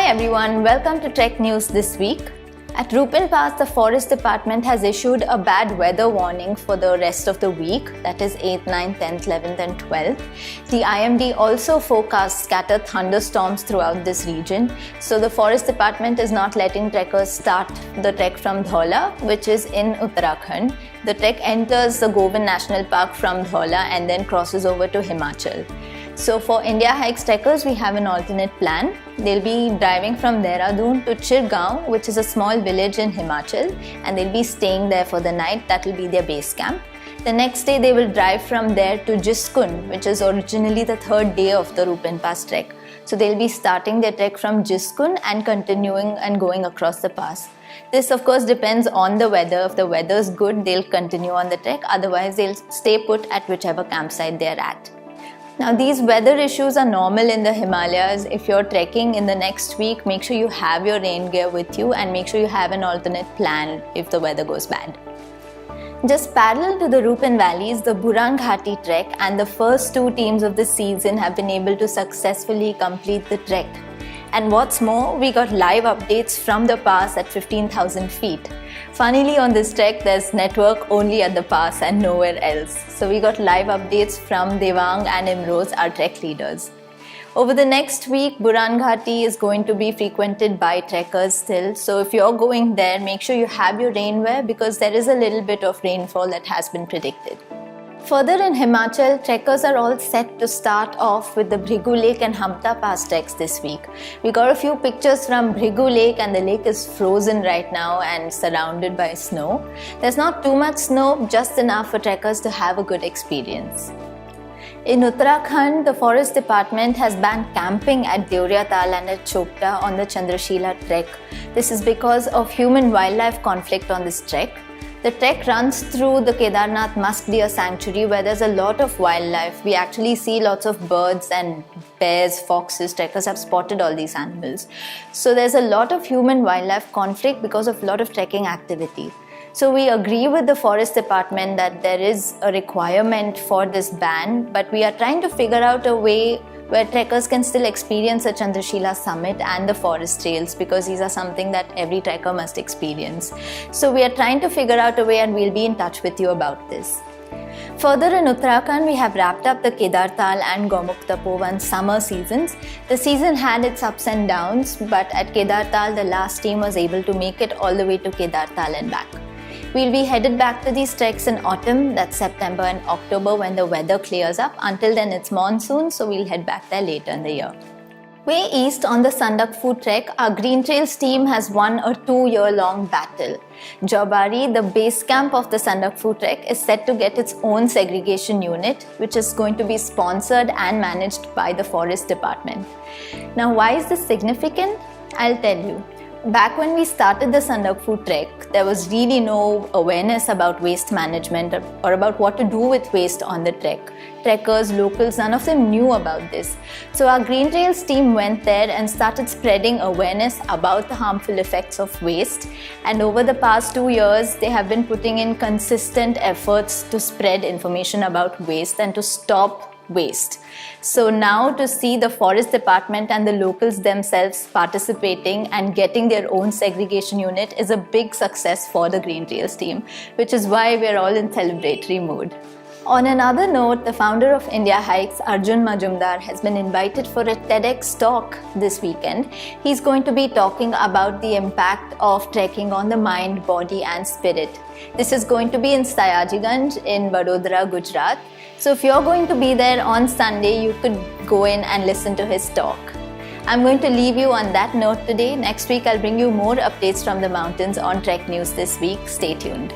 Hi everyone, welcome to Trek News this week. At Rupin Pass, the Forest Department has issued a bad weather warning for the rest of the week, that is 8th, 9th, 10th, 11th and 12th. The IMD also forecasts scattered thunderstorms throughout this region. So the Forest Department is not letting trekkers start the trek from Dhaula, which is in Uttarakhand. The trek enters the Govind National Park from Dhaula and then crosses over to Himachal. So for Indiahikes trekkers, we have an alternate plan. They'll be driving from Dehradun to Chirgaon, which is a small village in Himachal, and they'll be staying there for the night. That will be their base camp. The next day, they will drive from there to Jiskun, which is originally the third day of the Rupin Pass trek. So they'll be starting their trek from Jiskun and continuing and going across the pass. This of course depends on the weather. If the weather is good, they'll continue on the trek. Otherwise, they'll stay put at whichever campsite they're at. Now these weather issues are normal in the Himalayas. If you're trekking in the next week, make sure you have your rain gear with you and make sure you have an alternate plan if the weather goes bad. Just parallel to the Rupin valleys, the Buran Ghati trek and the first two teams of the season have been able to successfully complete the trek. And what's more, we got live updates from the pass at 15,000 feet. Funnily, on this trek, there's network only at the pass and nowhere else. So we got live updates from Devang and Imroz, our trek leaders. Over the next week, Buran Ghati is going to be frequented by trekkers still. So if you're going there, make sure you have your rainwear because there is a little bit of rainfall that has been predicted. Further in Himachal, trekkers are all set to start off with the Bhrigu Lake and Chopta Pass treks this week. We got a few pictures from Bhrigu Lake and the lake is frozen right now and surrounded by snow. There's not too much snow, just enough for trekkers to have a good experience. In Uttarakhand, the Forest Department has banned camping at Deoriatal and Chopta on the Chandrashila Trek. This is because of human-wildlife conflict on this trek. The trek runs through the Kedarnath Musk Deer Sanctuary where there's a lot of wildlife. We actually see lots of birds and bears, foxes. Trekkers have spotted all these animals. So there's a lot of human-wildlife conflict because of a lot of trekking activity. So we agree with the Forest Department that there is a requirement for this ban, but we are trying to figure out a way where trekkers can still experience the Chandrashila summit and the forest trails because these are something that every trekker must experience. So we are trying to figure out a way and we'll be in touch with you about this. Further in Uttarakhand, we have wrapped up the Kedartal and Gomukh Tapovan summer seasons. The season had its ups and downs, but at Kedartal, the last team was able to make it all the way to Kedartal and back. We'll be headed back to these treks in autumn, that's September and October when the weather clears up. Until then it's monsoon, so we'll head back there later in the year. Way east on the Sandakphu Trek, our Green Trails team has won a 2-year-long battle. Jobari, the base camp of the Sandakphu Trek, is set to get its own segregation unit, which is going to be sponsored and managed by the Forest Department. Now, why is this significant? I'll tell you. Back when we started the Sandakphu Trek, there was really no awareness about waste management or about what to do with waste on the trek. Trekkers, locals, none of them knew about this. So our Green Trails team went there and started spreading awareness about the harmful effects of waste. And over the past 2 years, they have been putting in consistent efforts to spread information about waste and to stop waste. So now to see the Forest Department and the locals themselves participating and getting their own segregation unit is a big success for the Green Trails team, which is why we're all in celebratory mood. On another note, the founder of Indiahikes, Arjun Majumdar, has been invited for a TEDx talk this weekend. He's going to be talking about the impact of trekking on the mind, body and spirit. This is going to be in Sayajiganj in Vadodara, Gujarat. So if you're going to be there on Sunday, you could go in and listen to his talk. I'm going to leave you on that note today. Next week, I'll bring you more updates from the mountains on Trek News this week. Stay tuned.